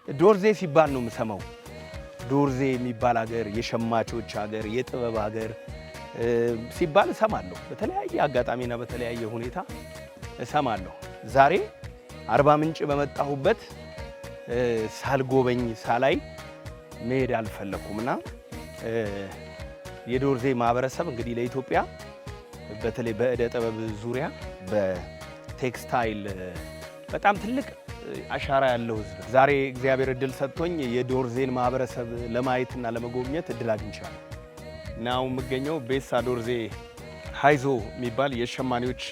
ዶርዜ ሲባል ነው የምሰማው። ዶርዜ የሚባል ሀገር የሸማቾች ሀገር የጥበብ ሀገር ሲባል እሰማለሁ። በተለያየ አጋጣሚና በተለያየ ሁኔታ እሰማለሁ። ዛሬ አርባ ምንጭ በመጣሁበት ሳልጎበኝ ሳላይ መሄድ አልፈለኩምና የዶርዜ ማህበረሰብ እንግዲህ ለኢትዮጵያ በተለይ በእደ ጥበብ ዙሪያ በቴክስታይል በጣም ትልቅ አሻራ ያለው ህዝብ። ዛሬ እግዚአብሔር እድል ሰጥቶኝ የዶርዜን ማህበረሰብ ለማየትና ለመጎብኘት እድል አግኝቻለሁ እና አሁን የምገኘው ቤሳ ዶርዜ ሃይዞ የሚባል የሸማኔዎች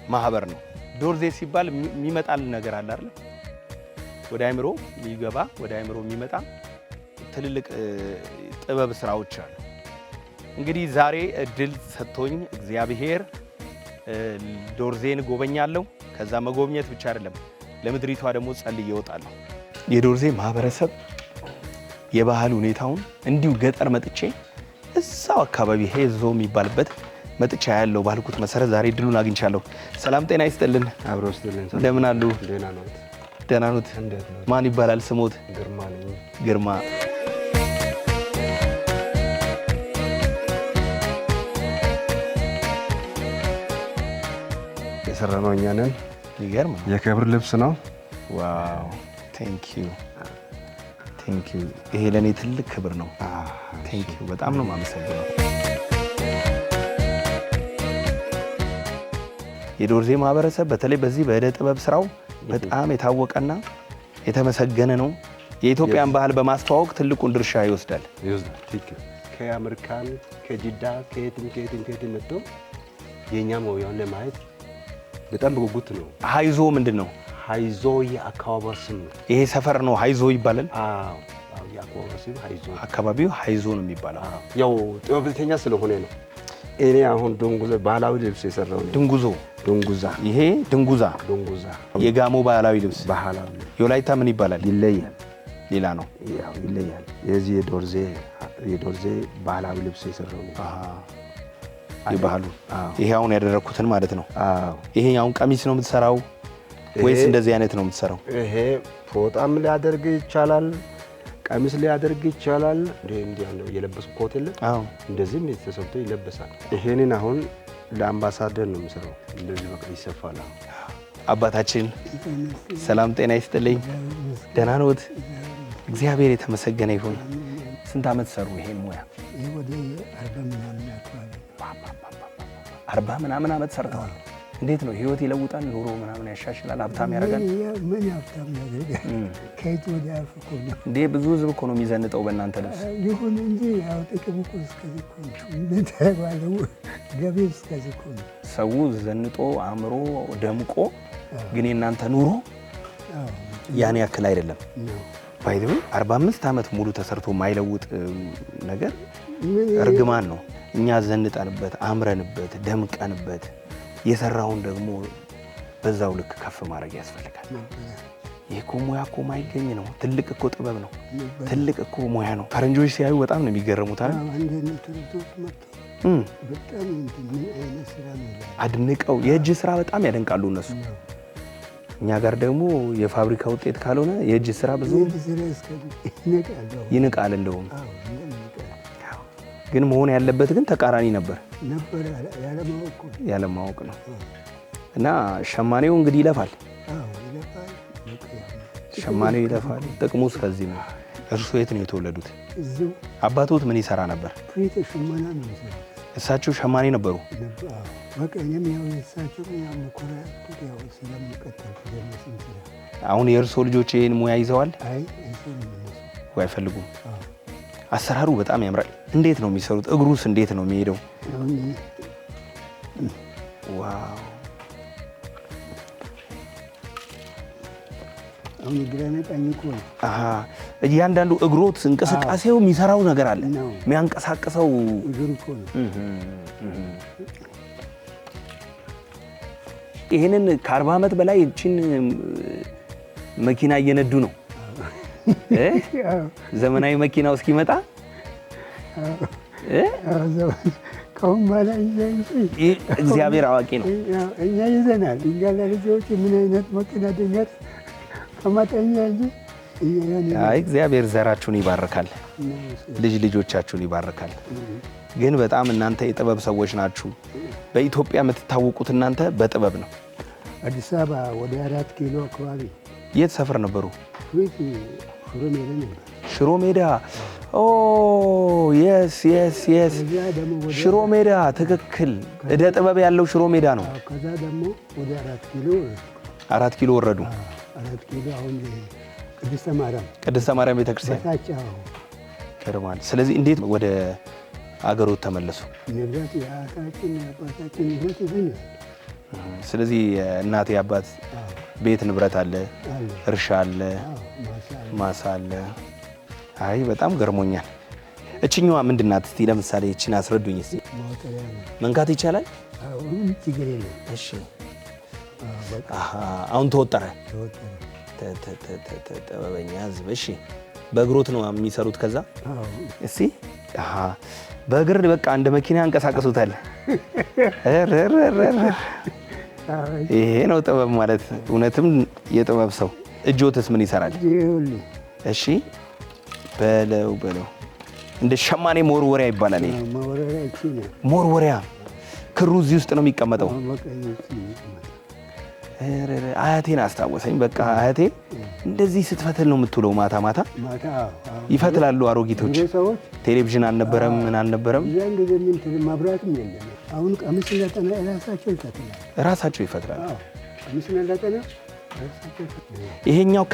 ማህበር ነው። ዶርዜ ሲባል የሚመጣል ነገር አለ አይደል? ወደ አይምሮ የሚገባ ወደ አይምሮ የሚመጣ ትልልቅ ጥበብ ስራዎች አሉ። እንግዲህ ዛሬ እድል ሰጥቶኝ እግዚአብሔር ዶርዜን ጎበኛለሁ። ከዛ መጎብኘት ብቻ አይደለም ለምድሪቷ ደግሞ ጸልዬ እወጣለሁ። የዶርዜ ማህበረሰብ የባህል ሁኔታውን እንዲሁ ገጠር መጥቼ እዛው አካባቢ ሄዞ የሚባልበት መጥቻ ያለው ባልኩት መሰረት ዛሬ እድሉን አግኝቻለሁ። ሰላም ጤና ይስጥልን። አብሮ ይስጥልን። እንደምን አሉ? ደህና ነው። ደህና ኖት? ማን ይባላል ስሞት? ግርማ ነኝ። ግርማ። የሰራነው እኛ ነን። ይገርም። የክብር ልብስ ነው። ዋው ቴንክ ዩ ቴንክ ዩ። ይሄ ለኔ ትልቅ ክብር ነው። ቴንክ ዩ በጣም ነው የማመሰግነው። የዶርዜ ማህበረሰብ በተለይ በዚህ በእደ ጥበብ ስራው በጣም የታወቀና የተመሰገነ ነው። የኢትዮጵያን ባህል በማስተዋወቅ ትልቁን ድርሻ ይወስዳል። ከአሜሪካን ከጅዳ ከየትም መጥቶ የኛ ሙያውን ለማየት በጣም በጉጉት ነው። ሃይዞ ምንድን ነው? ሃይዞ የአካባቢው ስም ነው። ይሄ ሰፈር ነው ሃይዞ ይባላል። አዎ የአካባቢው ስም ሃይዞ፣ አካባቢው ሃይዞ ነው የሚባለው። ያው ጥበብተኛ ስለሆነ ነው። እኔ አሁን ድንጉዛ ባህላዊ ልብስ የሰራው ነው። ድንጉዛ ይሄ ድንጉዛ የጋሞ ባህላዊ ልብስ። የወላይታ ምን ይባላል? ይለያል። ሌላ ነው። ያው ይለያል። የዚህ የዶርዜ ባህላዊ ልብስ የሰራው ነው። የባህሉ ይሄ አሁን ያደረኩትን ማለት ነው። ይሄ አሁን ቀሚስ ነው የምትሰራው ወይስ እንደዚህ አይነት ነው የምትሰራው? ይሄ ፎጣም ሊያደርግ ይቻላል፣ ቀሚስ ሊያደርግ ይቻላል። እንዲህ ያለው የለበስኩት ኮት የለ? እንደዚህም የተሰብቶ ይለበሳል። ይሄንን አሁን ለአምባሳደር ነው የምሰራው። እንደዚህ በቃ ይሰፋል። አባታችን ሰላም ጤና ይስጥልኝ። ደህና ነዎት? እግዚአብሔር የተመሰገነ ይሁን። ስንት ዓመት ሰሩ ይሄን ሙያ? ወደ 40 ምናምን ዓመት ሰርተዋል። እንዴት ነው ህይወት ይለውጣል? ኑሮ ምናምን ያሻሽላል? ሀብታም ያደርጋል? ምን ሀብታም ያደርጋል? ከየት ወዲያ እኮ ነው እንዴ? ብዙ ህዝብ እኮ ነው የሚዘንጠው በእናንተ ልብስ። ይሁን እንጂ ያው ጥቅሙ እኮ እስከዚህ እኮ ነው። እንደተባለው ገቢ እስከዚህ እኮ ነው። ሰው ዘንጦ አምሮ ደምቆ፣ ግን የእናንተ ኑሮ ያን ያክል አይደለም። ባይደው 45 ዓመት ሙሉ ተሰርቶ የማይለውጥ ነገር እርግማን ነው። እኛ ዘንጠንበት አምረንበት ደምቀንበት የሰራውን ደግሞ በዛው ልክ ከፍ ማድረግ ያስፈልጋል። ይሄ እኮ ሙያ እኮ ማይገኝ ነው። ትልቅ እኮ ጥበብ ነው። ትልቅ እኮ ሙያ ነው። ፈረንጆች ሲያዩ በጣም ነው የሚገረሙት አይደል? አድንቀው የእጅ ስራ በጣም ያደንቃሉ እነሱ። እኛ ጋር ደግሞ የፋብሪካ ውጤት ካልሆነ የእጅ ስራ ብዙ ይንቃል። እንደውም ግን መሆን ያለበት ግን ተቃራኒ ነበር። ያለማወቅ ነው። እና ሸማኔው እንግዲህ ይለፋል። ሸማኔው ይለፋል። ጥቅሙ እስከዚህ ነው። እርሱ የት ነው የተወለዱት? አባቶት ምን ይሰራ ነበር? እሳቸው ሸማኔ ነበሩ። አሁን የእርሶ ልጆች ይህን ሙያ ይዘዋል? አይፈልጉም? አሰራሩ በጣም ያምራል። እንዴት ነው የሚሰሩት? እግሩስ እንዴት ነው የሚሄደው? ዋው! እያንዳንዱ እግሮት እንቅስቃሴው የሚሰራው ነገር አለ፣ የሚያንቀሳቅሰው ይሄንን ከ40 ዓመት በላይ እቺን መኪና እየነዱ ነው። ዘመናዊ መኪናው እስኪመጣ እግዚአብሔር አዋቂ ነው። እኛ ይዘናል። እኛ ለልጆች ምን አይነት መኪና ድንገት ከመጠኛ እንጂ አይ እግዚአብሔር ዘራችሁን ይባርካል፣ ልጆቻችሁን ይባርካል። ግን በጣም እናንተ የጥበብ ሰዎች ናችሁ። በኢትዮጵያ የምትታወቁት እናንተ በጥበብ ነው። አዲስ አበባ ወደ 4 ኪሎ አካባቢ። የት ሰፈር ነበሩ? ሽሮ ሜዳ ነበር። ሽሮ ሜዳ። ኦ የስ ሽሮ ሜዳ ትክክል። እደ ጥበብ ያለው ሽሮ ሜዳ ነው። ከዛ ደግሞ ወደ 4 ኪሎ ወረዱ። 4 ኪሎ አሁን ቅድስተ ማርያም ቤተክርስቲያን ይገርማል። ስለዚህ እንዴት ወደ አገሮት ተመለሱ? ንብረት የአባታችን ንብረት ይዘን። ስለዚህ እናቴ አባት ቤት ንብረት አለ፣ እርሻ አለ፣ ማሳ አለ። አይ በጣም ገርሞኛል። እችኛዋ ምንድን ናት? እስቲ ለምሳሌ እቺን አስረዱኝ እስቲ። መንካት ይቻላል? ችግር የለም። እሺ አሁን ተወጠረ። ጥበበኛ ህዝብ። እሺ በእግሮት ነው የሚሰሩት? ከዛ እስቲ በእግር በቃ እንደ መኪና ያንቀሳቀሱታል። ይሄ ነው ጥበብ ማለት። እውነትም የጥበብ ሰው። እጆትስ ምን ይሰራል? እሺ በለው እንደ ሸማኔ መወርወሪያ ይባላል። ይሄ መወርወሪያ። ክሩ እዚህ ውስጥ ነው የሚቀመጠው። አያቴን አስታወሰኝ። በቃ አያቴ እንደዚህ ስትፈትል ነው የምትውለው። ማታ ማታ ይፈትላሉ አሮጊቶች። ቴሌቪዥን አልነበረም፣ ምን አልነበረም። መብራትም የለም። አሁን ቀሚስ ለጠና ራሳቸው ይፈትላሉ። ይሄኛው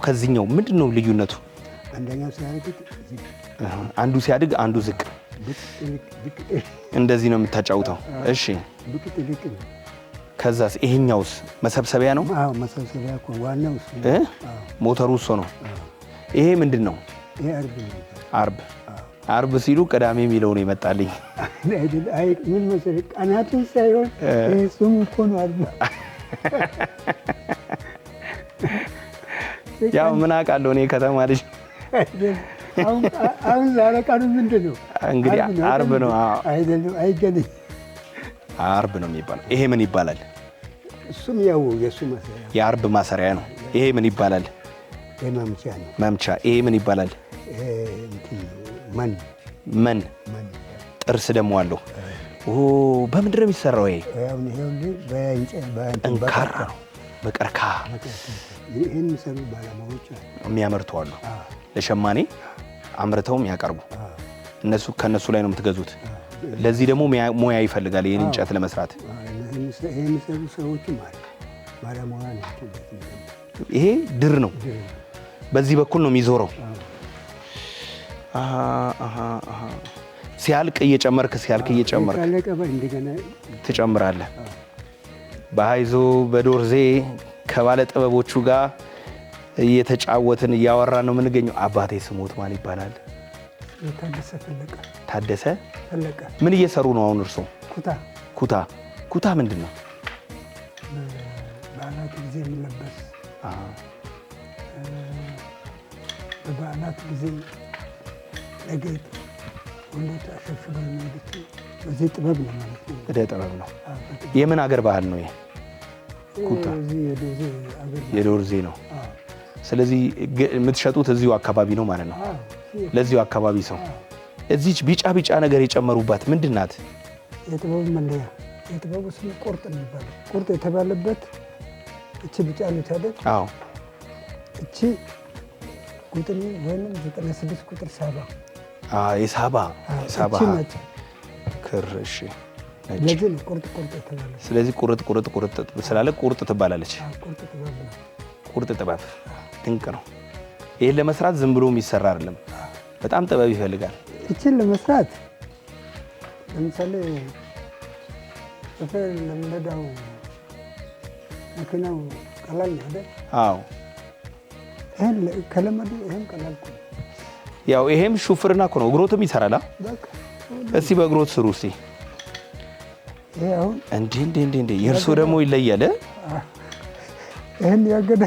ከዚህኛው ምንድን ነው ልዩነቱ? አንዱ ሲያድግ አንዱ ዝቅ። እንደዚህ ነው የምታጫውተው። እሺ ከዛስ? ይሄኛውስ መሰብሰቢያ ነው? አዎ መሰብሰቢያ እኮ ዋናው እሱ። ሞተሩ እሱ ነው። ይሄ ምንድን ነው? አርብ ሲሉ ቅዳሜ የሚለው ነው የመጣልኝ። አይ ምን መሰለህ ቀናቱን ሳይሆን እሱም እኮ ነው አርብ። ያው ምን አውቃለሁ እኔ ከተማ ልጅ። አሁን ዛሬ ቀኑ ምንድን ነው? እንግዲህ አርብ ነው። አይደለም አይገናኝም። አርብ ነው የሚባለው። ይሄ ምን ይባላል? እሱም ያው የሱ ማሰሪያ የአርብ ማሰሪያ ነው። ይሄ ምን ይባላል? መምቻ ነው። መምቻ። ይሄ ምን ይባላል? መን። ጥርስ ደግሞ አለው። በምንድን ነው የሚሰራው? ይሄ ጠንካራ ነው። በቀርከሃ ይህን የሚሰሩ ባለሙያዎች የሚያመርቱ አሉ። ለሸማኔ አምርተውም ያቀርቡ። ከእነሱ ላይ ነው የምትገዙት። ለዚህ ደግሞ ሙያ ይፈልጋል። ይህን እንጨት ለመስራት የሚሰሩ ሰዎችም አሉ፣ ባለሙያ ናቸው። ይሄ ድር ነው። በዚህ በኩል ነው የሚዞረው። ሲያልቅ እየጨመርክ ትጨምራለህ። በሀይዞ በዶርዜ ከባለ ጥበቦቹ ጋር እየተጫወትን እያወራን ነው የምንገኘው። አባቴ ስሞት ማን ይባላል? ታደሰ ፈለቀ። ምን እየሰሩ ነው አሁን እርሶ? ኩታ ምንድን ነው? በበዓላት ጊዜ የሚለበስ በበዓላት ጊዜ ለጌጥ ወንዶች አሸብሽበው የሚሄዱት በዚህ ጥበብ ነው ማለት ነው። እደ ጥበብ ነው። የምን አገር ባህል ነው ይሄ? ኩታ የዶርዜ ነው። ስለዚህ የምትሸጡት እዚሁ አካባቢ ነው ማለት ነው። ለዚሁ አካባቢ ሰው። እዚች ቢጫ ነገር የጨመሩባት ምንድን ናት? የጥበቡ መለያ። የጥበቡ ስም ቁርጥ ነው የሚባለው። ቁርጥ የተባለበት እቺ ቢጫ ነች አይደል? አዎ። እቺ ቁጥር ወይም 96 ቁጥር ሳባ። የሳባ ክር። እሺ ለዚህ ነው ቁርጥ የተባለው። ስለዚህ ቁርጥ ስላለ ቁርጥ ትባላለች። ቁርጥ ጥበብ ድንቅ ነው። ይሄን ለመስራት ዝም ብሎ የሚሰራ አይደለም። በጣም ጥበብ ይፈልጋል። እቺን ለመስራት ለምሳሌ ጥፍር ለምንዳው መኪናው ቀላል ነው አይደል? አዎ። ይሄን ከለመዱ ይሄን ቀላል ነው። ያው ይሄም ሹፍርና እኮ ነው። እግሮትም ይሰራል። እስቲ በእግሮት ስሩ እስቲ። ይሄው እንዴ የእርሶ ደግሞ ይለያል። ይሄን ያገዳ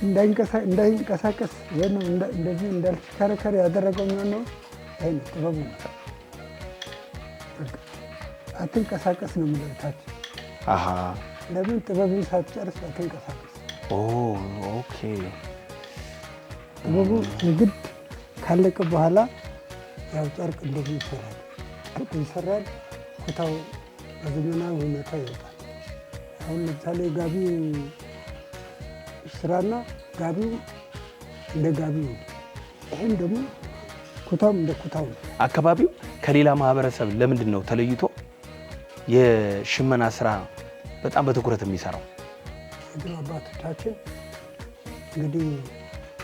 እንዳይንቀሳቀስ ወይም እንደዚህ እንዳልተከረከረ ያደረገው ነው። አይን ጥበቡ አትንቀሳቀስ ነው የሚለታች። ለምን ጥበብን ሳትጨርስ አትንቀሳቀስ። ኦኬ። ጥበቡ የግድ ካለቀ በኋላ ያው ጨርቅ እንደዚህ ይሰራል። ጨርቁ ይሰራል፣ ኩታው በዘመናዊ ሁኔታ ይወጣል። አሁን ለምሳሌ ጋቢ ስራና ጋቢው እንደ ጋቢው፣ ይህም ደግሞ ኩታውም እንደ ኩታው ነው። አካባቢው ከሌላ ማህበረሰብ ለምንድን ነው ተለይቶ የሽመና ስራ በጣም በትኩረት የሚሰራው? የድሮ አባቶቻችን እንግዲህ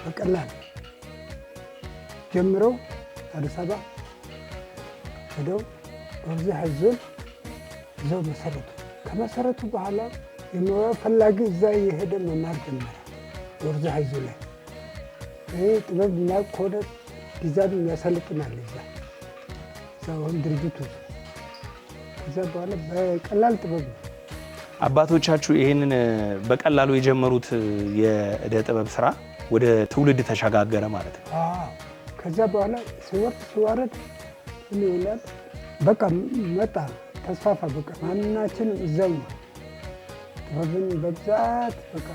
በቀላል ጀምረው አዲስ አበባ ሄደው በወርዜ ዞን ይዘው መሰረቱ። ከመሰረቱ በኋላ የሙያ ፈላጊ እዛ የሄደ መማር ጀመረ። ወርዜ ዞን ላይ ይሄ ጥበብ የሚያውቅ ከሆነ ዲዛይን ያሰልጥናል እዛውን ድርጅቱ። ከዛ በኋላ በቀላል ጥበብ ነው አባቶቻችሁ ይህንን በቀላሉ የጀመሩት የእደ ጥበብ ስራ ወደ ትውልድ ተሸጋገረ ማለት ነው። ከዛ በኋላ ሲዋረድ ምን ይሆናል? በቃ መጣ፣ ተስፋፋ። በቃ ማናችንም እዛው ነው ጥበብን በብዛት በቃ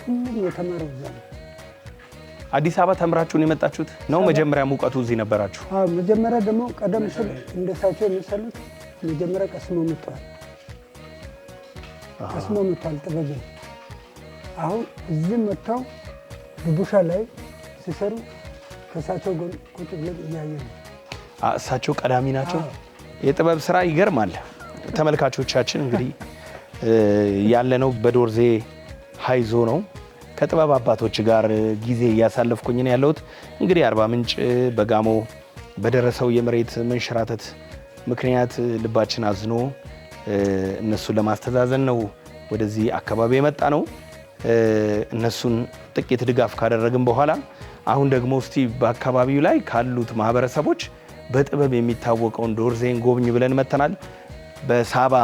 ሁሉም የተማረው እዛ ነው። አዲስ አበባ ተምራችሁን የመጣችሁት ነው? መጀመሪያ ሙቀቱ እዚህ ነበራችሁ? መጀመሪያ ደግሞ ቀደም ሲል እንደሳቸው የሚሰሉት መጀመሪያ ቀስሞ መጥተዋል። ጥበብን አሁን እዚህ መጥተው ድቡሻ ላይ ሲሰሩ ከእሳቸው ጎን ቁጭ ብለን እያየ ነው። እሳቸው ቀዳሚ ናቸው። የጥበብ ስራ ይገርማል። ተመልካቾቻችን እንግዲህ ያለነው በዶርዜ ሀይዞ ነው። ከጥበብ አባቶች ጋር ጊዜ እያሳለፍኩኝ ነው ያለሁት። እንግዲህ አርባ ምንጭ በጋሞ በደረሰው የመሬት መንሸራተት ምክንያት ልባችን አዝኖ እነሱን ለማስተዛዘን ነው ወደዚህ አካባቢ የመጣ ነው። እነሱን ጥቂት ድጋፍ ካደረግን በኋላ አሁን ደግሞ እስቲ በአካባቢው ላይ ካሉት ማህበረሰቦች በጥበብ የሚታወቀውን ዶርዜን ጎብኝ ብለን መተናል። በሳባ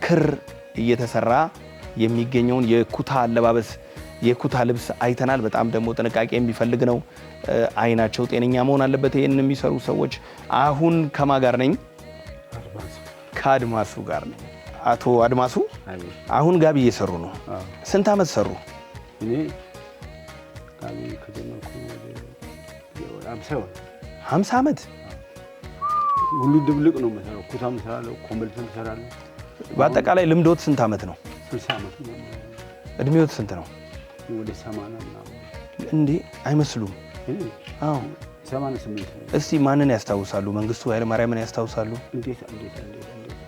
ክር እየተሰራ የሚገኘውን የኩታ አለባበስ የኩታ ልብስ አይተናል። በጣም ደግሞ ጥንቃቄ የሚፈልግ ነው። አይናቸው ጤነኛ መሆን አለበት ይህን የሚሰሩ ሰዎች። አሁን ከማ ጋር ነኝ? ከአድማሱ ጋር ነኝ። አቶ አድማሱ አሁን ጋቢ እየሰሩ ነው። ስንት ዓመት ሰሩ? እኔ ጋቢ ከጀመርኩ 50 ዓመት። ሁሉ ድብልቅ ነው የምሰራው። ኩታም እሰራለሁ፣ ኮምበልትም እሰራለሁ። በአጠቃላይ ልምዶት ስንት ዓመት ነው? 60 ዓመት ነው። እድሜዎት ስንት ነው? ወደ 80 ምናምን። እንዴ አይመስሉም? አዎ 88። እስቲ ማንን ያስታውሳሉ? መንግስቱ ኃይለማርያምን ያስታውሳሉ?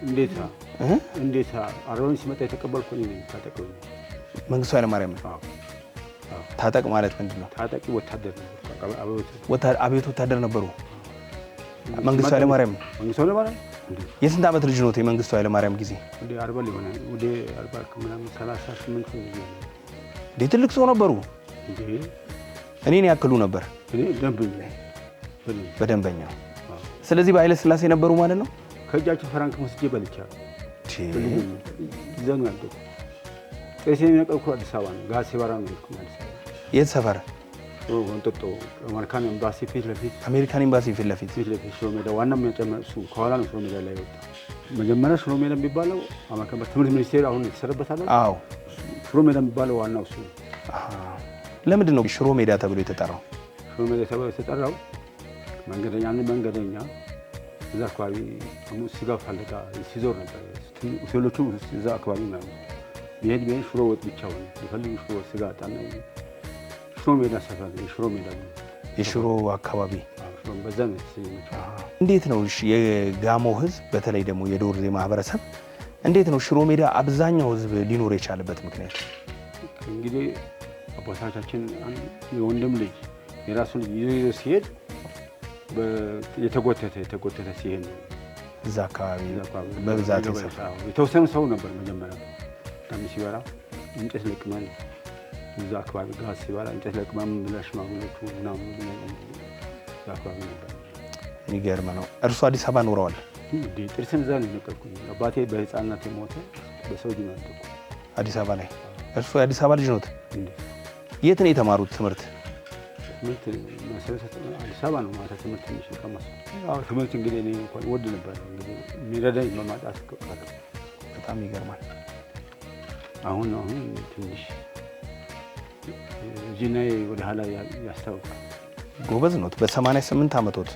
እንዴት አርበኝ ሲመጣ የተቀበልኩ እኔ ነኝ። ታጠቀው መንግስቱ ኃይለማርያም። ታጠቅ ማለት ምንድን ነው? ታጠቂ ወታደር ነው። አብዮት ወታደር ነበሩ መንግስቱ ኃይለማርያም። የስንት ዓመት ልጅ ነው የመንግስቱ ኃይለማርያም ጊዜ? ወደ 40 ሊሆናል። ወደ 40 ምናምን 38 ነው። እንዴ ትልቅ ሰው ነበሩ። እኔን ያክሉ ነበር በደንበኛ። ስለዚህ በኃይለ ሥላሴ ነበሩ ማለት ነው። ከእጃቸው ፍራንክ ወስጄ በልቻለሁ። እዛ ነው ያደኩት። ጤሴን የነቀልኩ አዲስ አበባ ነው። ጋር ሲበራ ነው ያልኩኝ አዲስ አበባ። የት ሰፈር? ወንጦጦ አሜሪካን ኤምባሲ ፊት ለፊት። አሜሪካን ኤምባሲ ፊት ለፊት ሽሮ ሜዳ። ዋናው የሚያጨመር እሱ ከኋላ ነው። ሽሮ ሜዳ ላይ ወጣ። መጀመሪያ ሽሮ ሜዳ የሚባለው ትምህርት ሚኒስቴር አሁን የተሰራበት አለ። አዎ ሽሮ ሜዳ የሚባለው ዋናው እሱ። ለምንድን ነው ሽሮ ሜዳ ተብሎ የተጠራው? ሽሮ ሜዳ ተብሎ የተጠራው መንገደኛ እዛ አካባቢ ስጋ ፈልጋ ሲዞር ነበር። ሆቴሎቹ እዛ አካባቢ ነው። ቢሄድ ሽሮ ወጥ ብቻ ሆነ። የፈልጉ ሽሮ ወጥ ስጋ አጣና ሽሮ ሜዳ ሰፈር ሽሮ ሜዳ ነው የሽሮ አካባቢ። በዛ ነው የተሰየመው። እንዴት ነው የጋሞ ህዝብ በተለይ ደግሞ የዶርዜ ማህበረሰብ እንዴት ነው ሽሮ ሜዳ አብዛኛው ህዝብ ሊኖር የቻለበት ምክንያት? እንግዲህ አባቶቻችን የወንድም ልጅ የራሱ ልጅ ይዞ ሲሄድ የተጎተተ ሲሄድ ነው እዛ አካባቢ በብዛት የተወሰነ ሰው ነበር። መጀመሪያ በጣም ሲበራ እንጨት ለቅመን እዛ አካባቢ ጋር ሲበራ እንጨት ለቅመን ለሽማግሌዎቹ ምናምን እዛ አካባቢ ነበር። የሚገርም ነው። እርሱ አዲስ አበባ ኖረዋል? ጥርስን እዛ ነው የነቀልኩኝ። አባቴ በህፃንነት የሞተ በሰው እጅ ነው ያደኩት አዲስ አበባ ላይ። እርሱ የአዲስ አበባ ልጅ ኖት? የት ነው የተማሩት ትምህርት? ትምህርት አዲስ አበባ ነው ማለት ትምህርት ትንሽ ቀመስ። ትምህርት እንግዲህ እኔ እንኳን ወድ ነበር እንግዲህ የሚረዳኝ በማጣት ቀረ። በጣም ይገርማል። አሁን ትንሽ እዚህና ወደ ኋላ ያስታውቃል። ጎበዝ ነው። በ88 ዓመቶት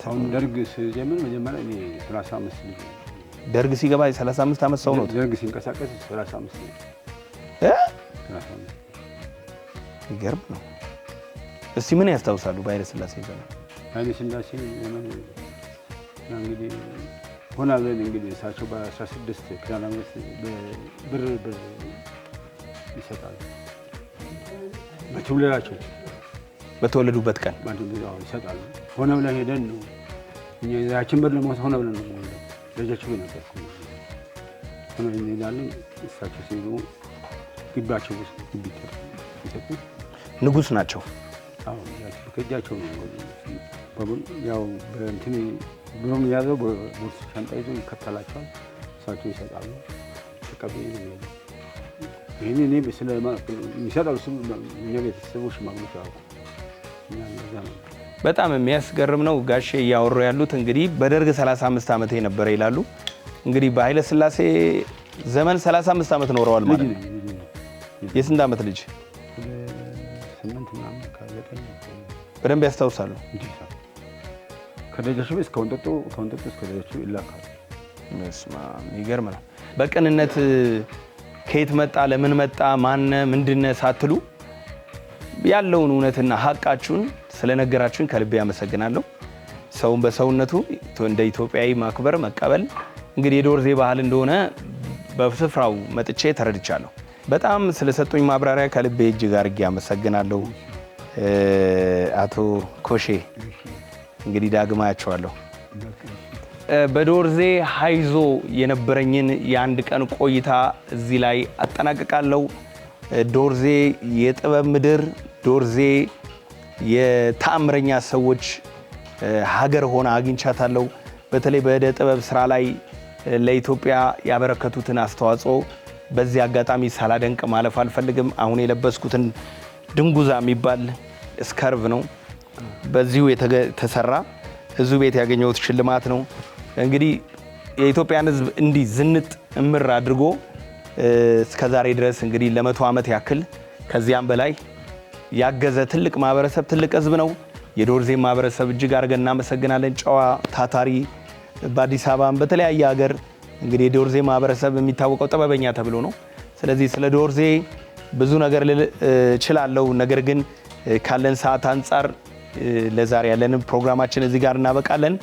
አሁን ደርግ ሲጀምር መጀመሪያ እኔ 35 ልጅ ደርግ ሲገባ 35 ዓመት ሰው ነው። ደርግ ሲንቀሳቀስ 35 ነው። 35 ይገርም ነው። እስቲ ምን ያስታውሳሉ በኃይለ ሥላሴ ዘመን? ኃይለ ሥላሴ ዘመን እንግዲህ ሆና ብለን እንግዲህ እሳቸው በ16 ክዳን ዓመት ብር ይሰጣሉ። በትውልዳቸው በተወለዱበት ቀን ይሰጣሉ። ሆነ ብለን ሄደን ነው እኛ ያችን ብር ለመውሰድ ሆነ ብለን ነው ልጃቸው ነበር ሆነ እንሄዳለን። እሳቸው ሲሉ ግቢያቸው ውስጥ ግቢ ይሰጡ ንጉሥ ናቸው። አዎ ከእጃቸው ነው ያው በእንትን ብሩን ያዘው በቦርሳ ሻንጣ ይዞ ይከተላቸዋል። እሳቸው ይሰጣሉ። ተቀበል ነው ይሄን እኔ ይሰጣሉ። እኛ ቤተሰቦች ማግኘት ያው በጣም የሚያስገርም ነው። ጋሼ እያወሩ ያሉት እንግዲህ በደርግ 35 ዓመት የነበረ ይላሉ። እንግዲህ በኃይለ ሥላሴ ዘመን 35 ዓመት ኖረዋል ማለት ነው። የስንት ዓመት ልጅ? በደንብ ያስታውሳሉ። ከደጃቸው እስከ ወንጠጦ እስከ ደጃቸው ይላካል። መስማ ይገርም ነው። በቅንነት ከየት መጣ ለምን መጣ ማነ ምንድነ ሳትሉ ያለውን እውነትና ሀቃችሁን ስለነገራችሁን ከልቤ ያመሰግናለሁ። ሰውን በሰውነቱ እንደ ኢትዮጵያዊ ማክበር መቀበል እንግዲህ የዶርዜ ባህል እንደሆነ በስፍራው መጥቼ ተረድቻለሁ። በጣም ስለሰጡኝ ማብራሪያ ከልቤ እጅግ አድርጌ አመሰግናለሁ። አቶ ኮሼ እንግዲህ ዳግማ ያቸዋለሁ። በዶርዜ ሃይዞ የነበረኝን የአንድ ቀን ቆይታ እዚህ ላይ አጠናቅቃለሁ። ዶርዜ የጥበብ ምድር፣ ዶርዜ የተአምረኛ ሰዎች ሀገር ሆና አግኝቻታለሁ። በተለይ በእደ ጥበብ ስራ ላይ ለኢትዮጵያ ያበረከቱትን አስተዋጽኦ በዚህ አጋጣሚ ሳላደንቅ ማለፍ አልፈልግም። አሁን የለበስኩትን ድንጉዛ የሚባል ስከርቭ ነው። በዚሁ የተሰራ ህዝቡ ቤት ያገኘሁት ሽልማት ነው። እንግዲህ የኢትዮጵያን ህዝብ እንዲህ ዝንጥ እምር አድርጎ እስከዛሬ ድረስ እንግዲህ ለ100 ዓመት ያክል ከዚያም በላይ ያገዘ ትልቅ ማህበረሰብ ትልቅ ህዝብ ነው። የዶርዜ ማህበረሰብ እጅግ አድርገን እናመሰግናለን። ጨዋ ታታሪ፣ በአዲስ አበባም በተለያየ ሀገር እንግዲህ የዶርዜ ማህበረሰብ የሚታወቀው ጥበበኛ ተብሎ ነው። ስለዚህ ስለ ዶርዜ ብዙ ነገር ልል እችላለሁ። ነገር ግን ካለን ሰዓት አንጻር ለዛሬ ያለንን ፕሮግራማችን እዚህ ጋር እናበቃለን።